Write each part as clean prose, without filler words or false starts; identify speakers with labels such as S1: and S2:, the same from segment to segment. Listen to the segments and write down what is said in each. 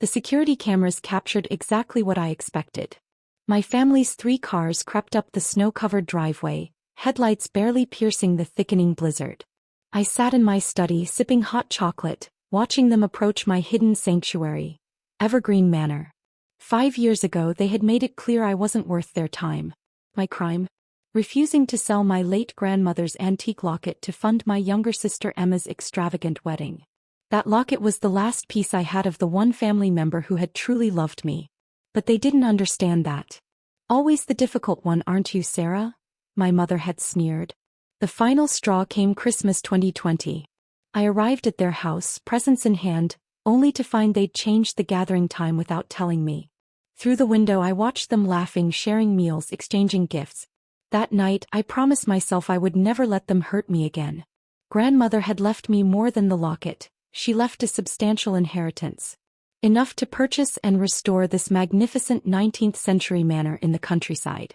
S1: The security cameras captured exactly what I expected. My family's 3 cars crept up the snow-covered driveway, headlights barely piercing the thickening blizzard. I sat in my study sipping hot chocolate, watching them approach my hidden sanctuary, Evergreen Manor. 5 years ago they had made it clear I wasn't worth their time. My crime? Refusing to sell my late grandmother's antique locket to fund my younger sister Emma's extravagant wedding. That locket was the last piece I had of the one family member who had truly loved me. But they didn't understand that. Always the difficult one, aren't you, Sarah? My mother had sneered. The final straw came Christmas 2020. I arrived at their house, presents in hand, only to find they'd changed the gathering time without telling me. Through the window I watched them laughing, sharing meals, exchanging gifts. That night I promised myself I would never let them hurt me again. Grandmother had left me more than the locket. She left a substantial inheritance. Enough to purchase and restore this magnificent 19th century manor in the countryside.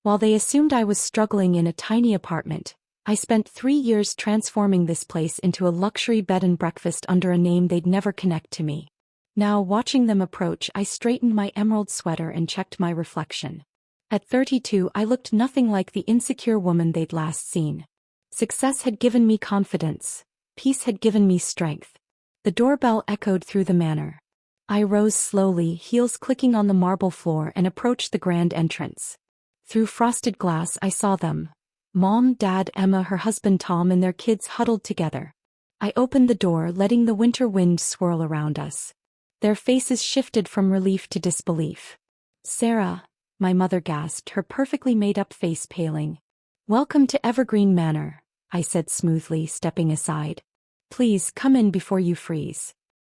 S1: While they assumed I was struggling in a tiny apartment, I spent 3 years transforming this place into a luxury bed and breakfast under a name they'd never connect to me. Now, watching them approach, I straightened my emerald sweater and checked my reflection. At 32, I looked nothing like the insecure woman they'd last seen. Success had given me confidence. Peace had given me strength. The doorbell echoed through the manor. I rose slowly, heels clicking on the marble floor, and approached the grand entrance. Through frosted glass I saw them. Mom, Dad, Emma, her husband Tom, and their kids huddled together. I opened the door, letting the winter wind swirl around us. Their faces shifted from relief to disbelief. Sarah, my mother gasped, her perfectly made-up face paling. Welcome to Evergreen Manor, I said smoothly, stepping aside. Please come in before you freeze.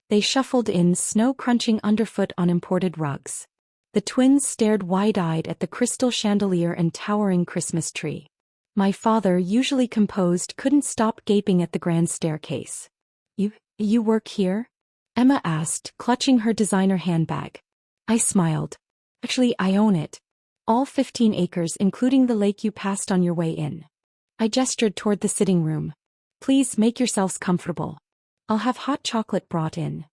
S1: They shuffled in, snow crunching underfoot on imported rugs. The twins stared wide-eyed at the crystal chandelier and towering Christmas tree. My father, usually composed, couldn't stop gaping at the grand staircase. You work here? Emma asked, clutching her designer handbag. I smiled. Actually, I own it. All 15 acres, including the lake you passed on your way in. I gestured toward the sitting room. Please make yourselves comfortable. I'll have hot chocolate brought in.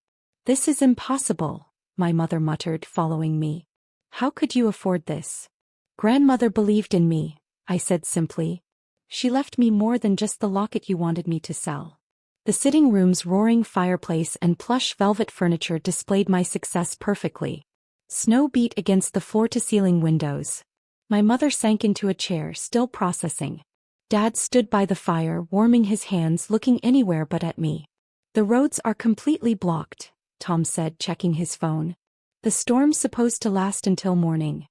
S1: This is impossible, my mother muttered, following me. How could you afford this? Grandmother believed in me, I said simply. She left me more than just the locket you wanted me to sell. The sitting room's roaring fireplace and plush velvet furniture displayed my success perfectly. Snow beat against the floor-to-ceiling windows. My mother sank into a chair, still processing. Dad stood by the fire, warming his hands, looking anywhere but at me. The roads are completely blocked, Tom said, checking his phone. The storm's supposed to last until morning.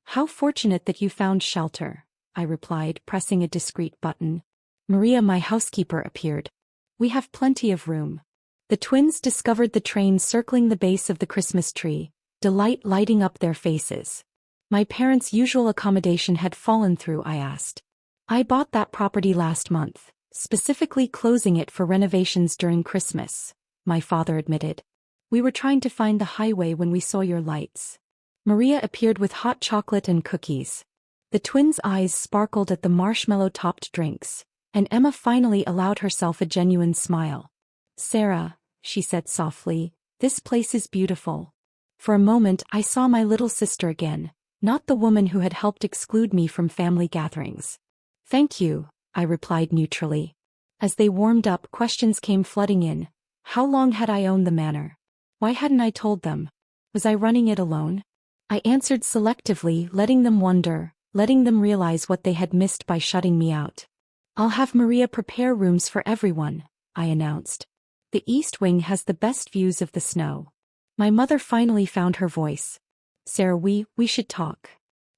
S1: How fortunate that you found shelter, I replied, pressing a discreet button. Maria, my housekeeper, appeared. We have plenty of room. The twins discovered the train circling the base of the Christmas tree, delight lighting up their faces. My parents' usual accommodation had fallen through, I asked. I bought that property last month, specifically closing it for renovations during Christmas, my father admitted. We were trying to find the highway when we saw your lights. Maria appeared with hot chocolate and cookies. The twins' eyes sparkled at the marshmallow-topped drinks, and Emma finally allowed herself a genuine smile. Sarah, she said softly, this place is beautiful. For a moment I saw my little sister again, not the woman who had helped exclude me from family gatherings. Thank you, I replied neutrally. As they warmed up, questions came flooding in. How long had I owned the manor? Why hadn't I told them? Was I running it alone? I answered selectively, letting them wonder, letting them realize what they had missed by shutting me out. I'll have Maria prepare rooms for everyone, I announced. The East Wing has the best views of the snow. My mother finally found her voice. Sarah, we should talk.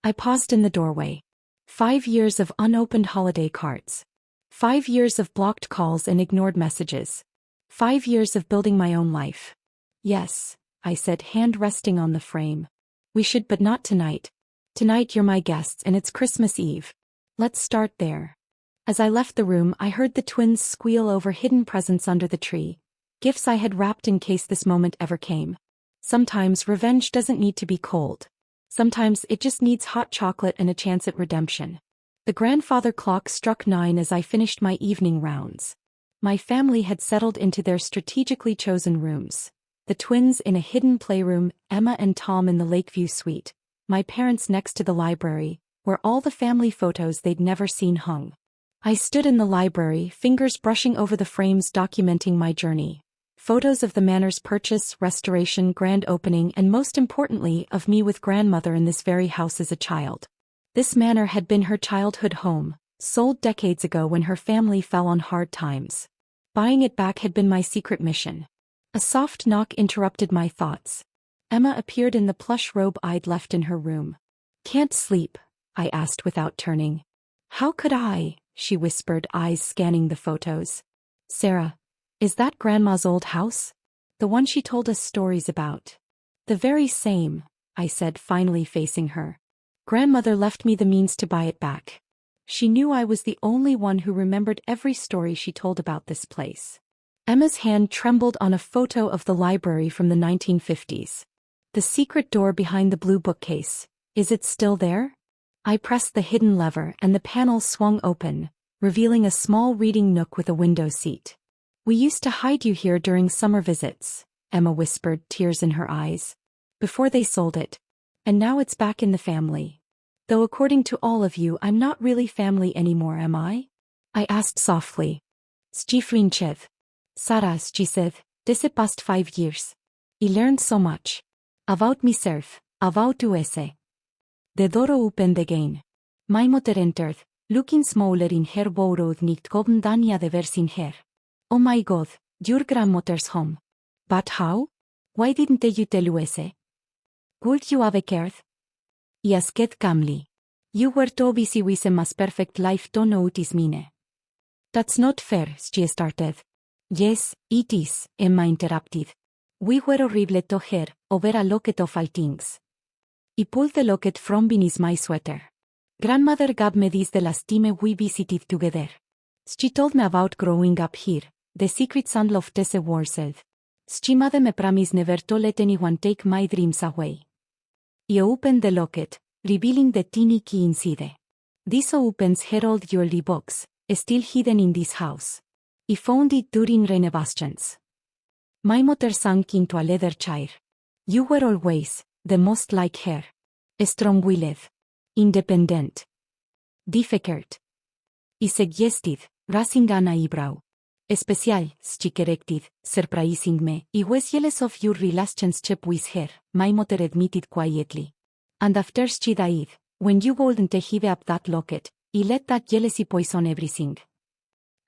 S1: I paused in the doorway. 5 years of unopened holiday cards. 5 years of blocked calls and ignored messages. 5 years of building my own life. Yes, I said, hand resting on the frame. We should, but not tonight. Tonight you're my guests and it's Christmas Eve. Let's start there. As I left the room, I heard the twins squeal over hidden presents under the tree, gifts I had wrapped in case this moment ever came. Sometimes revenge doesn't need to be cold. Sometimes it just needs hot chocolate and a chance at redemption. The grandfather clock struck 9 as I finished my evening rounds. My family had settled into their strategically chosen rooms. The twins in a hidden playroom, Emma and Tom in the Lakeview suite, my parents next to the library, where all the family photos they'd never seen hung. I stood in the library, fingers brushing over the frames documenting my journey. Photos of the manor's purchase, restoration, grand opening, and most importantly, of me with grandmother in this very house as a child. This manor had been her childhood home, sold decades ago when her family fell on hard times. Buying it back had been my secret mission. A soft knock interrupted my thoughts. Emma appeared in the plush robe I'd left in her room. "Can't sleep?" I asked without turning. "How could I?" she whispered, eyes scanning the photos. "Sarah, is that Grandma's old house? The one she told us stories about?" "The very same," I said, finally facing her. "Grandmother left me the means to buy it back. She knew I was the only one who remembered every story she told about this place." Emma's hand trembled on a photo of the library from the 1950s. "The secret door behind the blue bookcase. Is it still there?" I pressed the hidden lever and the panel swung open, revealing a small reading nook with a window seat. "We used to hide you here during summer visits," Emma whispered, tears in her eyes. "Before they sold it. And now it's back in the family. Though according to all of you, I'm not really family anymore, am I?" I asked softly. "Stifrinchev. Sarah," she said, "this past 5 years. I learned so much. About myself, about USA. The door opened again. My mother entered, looking smaller in her borrowed nicht kommen than I had ever seen her. Oh my God, your grandmother's home. But how? Why didn't you tell USA? Would you have cared?" I asked calmly. "You were too busy with a mass perfect life to notice mine." "That's not fair," she started. "Yes, it is," Emma interrupted. "We were horrible to her, over a locket of all things." I pulled the locket from beneath my sweater. "Grandmother gave me this the last time we visited together. She told me about growing up here, the secrets and love the world. She made me promise never to let anyone take my dreams away." I opened the locket, revealing the tiny key inside. "This opens her old jewelry box, still hidden in this house. I found it during renovations." My mother sank into a leather chair. "You were always the most like her. Strong-willed. Independent. Difficult." I suggested, raising an eyebrow. "Special," she corrected, surprising me. "I was jealous of your relationship with her," my mother admitted quietly. "And after she died, when you wouldn't give up that locket, I let that jealousy poison everything."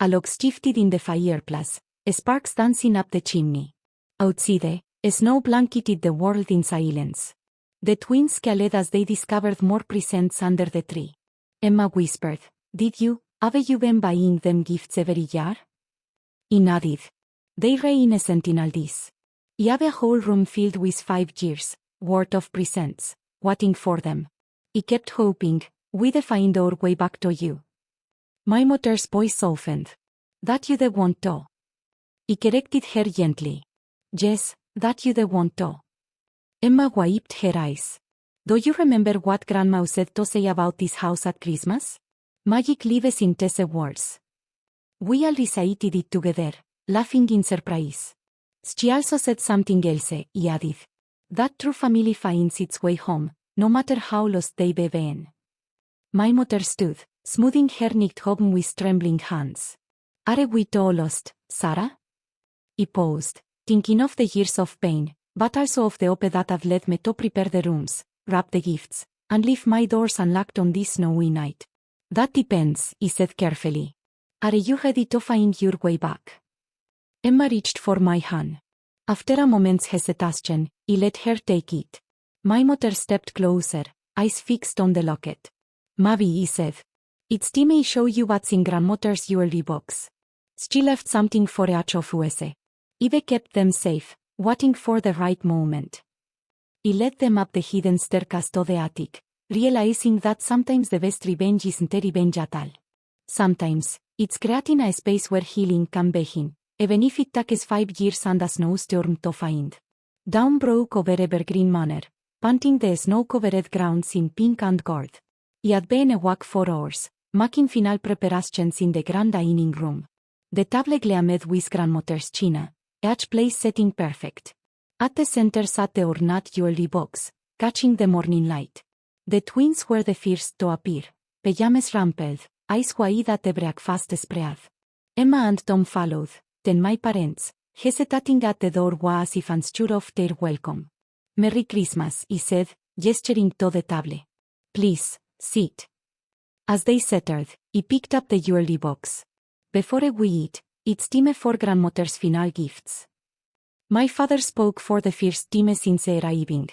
S1: A log shifted in the fireplace, sparks dancing up the chimney. Outside, snow blanketed the world in silence. The twins scaled as they discovered more presents under the tree. Emma whispered, "Have you been buying them gifts every year?" I nodded. "They were innocent in all this. I have a whole room filled with 5 years' worth of presents, waiting for them. I kept hoping we'd find our way back to you." My mother's voice softened. "That you the want to." I corrected her gently. "Yes, that you the want to." Emma wiped her eyes. "Do you remember what Grandma said to say about this house at Christmas? Magic lives in these words." We all recited it together, laughing in surprise. "She also said something else," I added. "That true family finds its way home, no matter how lost they've been." My mother stood, smoothing her knit-home with trembling hands. "Are we too lost, Sarah?" I paused, thinking of the years of pain, but also of the hope that had led me to prepare the rooms, wrap the gifts, and leave my doors unlocked on this snowy night. "That depends," I said carefully. "Are you ready to find your way back?" Emma reached for my hand. After a moment's hesitation, I let her take it. My mother stepped closer, eyes fixed on the locket. "Maybe," I said. "It's time I show you what's in Grandmother's jewelry box. She left something for each of us. I've kept them safe, waiting for the right moment." I led them up the hidden staircase to the attic, realizing that sometimes the best revenge isn't a revenge at all. Sometimes, it's creating a space where healing can begin, even if it takes 5 years and a snowstorm to find. Dawn broke over Evergreen Manor, painting the snow-covered grounds in pink and gold. I had been awake for hours, making final preparations in the grand dining room. The table gleamed with Grandmother's china, each place setting perfect. At the center sat the ornate jewelry box, catching the morning light. The twins were the first to appear, pajamas rumpled, eyes wide at the breakfast spread. Emma and Tom followed, then my parents, hesitating at the door as if unsure of their welcome. "Merry Christmas," he said, gesturing to the table. "Please, sit." As they settled, he picked up the jewelry box. "Before we eat, it's time for grandmother's final gifts." My father spoke for the first time since arriving.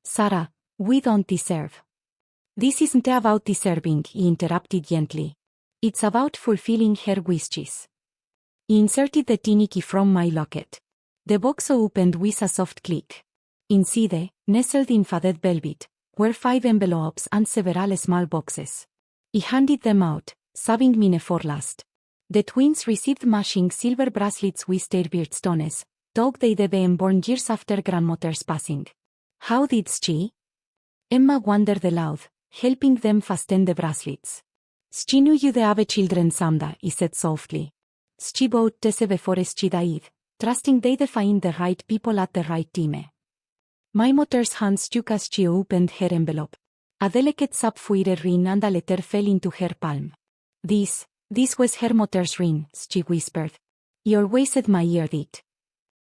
S1: "Sarah, we don't deserve." "This isn't about deserving," he interrupted gently. "It's about fulfilling her wishes." He inserted the tiny key from my locket. The box opened with a soft click. Inside, nestled in faded velvet, were 5 envelopes and several small boxes. He handed them out, saving me for last. The twins received matching silver bracelets with their birthstones, though they'd been born years after grandmother's passing. "How did she?" Emma wondered aloud, helping them fasten the bracelets. "She knew you'd have children someday," he said softly. "She bought these before she died, trusting they'd find the right people at the right time." My mother's hands shook as she opened her envelope. A delicate sapphire ring and a letter fell into her palm. This was her mother's ring," she whispered. "He always admired it."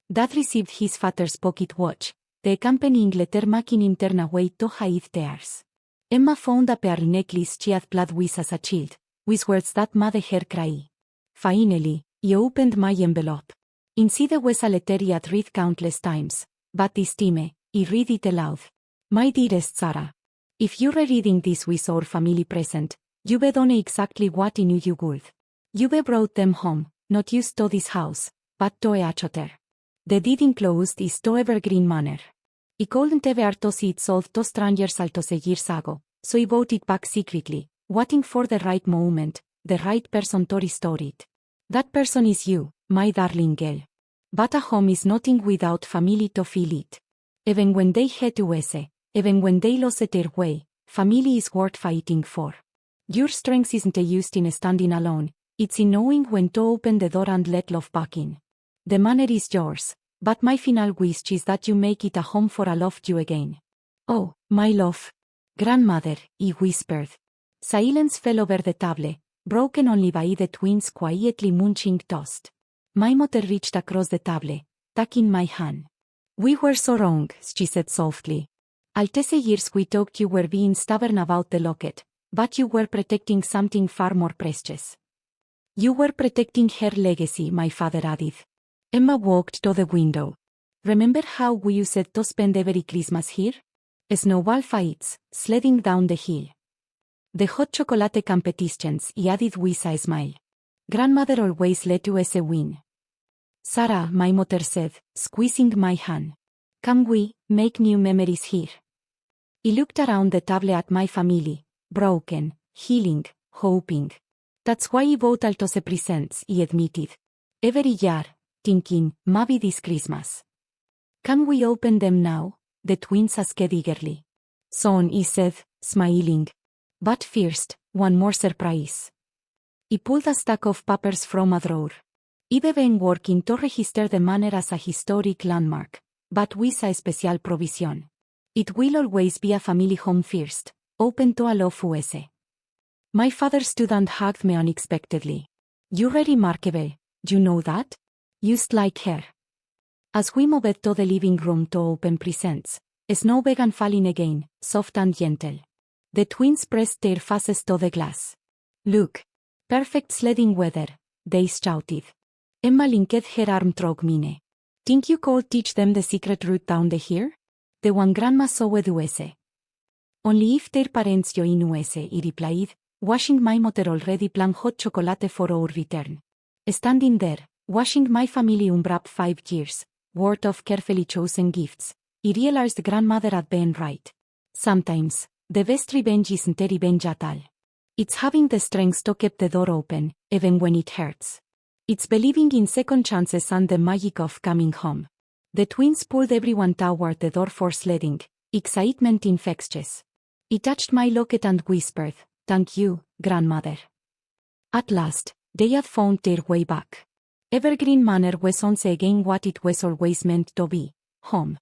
S1: Dad received his father's pocket watch, the accompanying letter making him turn away to hide tears. Emma found a pearl necklace she had played with as a child, with words that made her cry. Finally, he opened my envelope. Inside was a letter he had read countless times, but this time, he read it aloud. "My dearest Sarah, if you're reading this with our family present, you've done exactly what I knew you would. You've brought them home, not just to this house, but to each other. The deed enclosed is to Evergreen Manor. I couldn't ever to see it sold to strangers altos years ago, so I bought it back secretly, waiting for the right moment, the right person to restore it. That person is you, my darling girl. But a home is nothing without family to fill it. Even when they hate us, even when they lost their way, family is worth fighting for. Your strength isn't used in standing alone, it's in knowing when to open the door and let love back in. The manor is yours, but my final wish is that you make it a home for a love you again." "Oh, my love. Grandmother," he whispered. Silence fell over the table, broken only by the twins quietly munching toast. My mother reached across the table, taking my hand. "We were so wrong," she said softly. "All these years we thought you were being stubborn about the locket, but you were protecting something far more precious. You were protecting her legacy," my father added. Emma walked to the window. "Remember how we used to spend every Christmas here? Snowball fights, sledding down the hill. The hot chocolate competitions," he added with a smile. "Grandmother always let us win." "Sarah," my mother said, squeezing my hand. "Can we make new memories here?" He looked around the table at my family, broken, healing, hoping. "That's why I bought all those presents," he admitted. "Every year, thinking, maybe this Christmas." "Can we open them now?" the twins asked eagerly. "Son," he said, smiling. "But first, one more surprise." He pulled a stack of papers from a drawer. "I've been working to register the manor as a historic landmark, but with a special provision. It will always be a family home first, open to all of us." My father stood and hugged me unexpectedly. "You're remarkable, you know that? Just like her." As we moved to the living room to open presents, snow began falling again, soft and gentle. The twins pressed their faces to the glass. "Look. Perfect sledding weather," they shouted. Emma linked her arm through mine. "Think you could teach them the secret route down the hill? The one Grandma saw with us." "Only if their parents join us," he replied, washing my mother already planned hot chocolate for our return. Standing there, washing my family unwrap 5 years, worth of carefully chosen gifts, I realized grandmother had been right. Sometimes, the best revenge isn't a revenge at all. It's having the strength to keep the door open, even when it hurts. It's believing in second chances and the magic of coming home. The twins pulled everyone toward the door for sledding, excitement infectious. I touched my locket and whispered, "Thank you, grandmother." At last, they had found their way back. Evergreen Manor was once again what it was always meant to be, Home.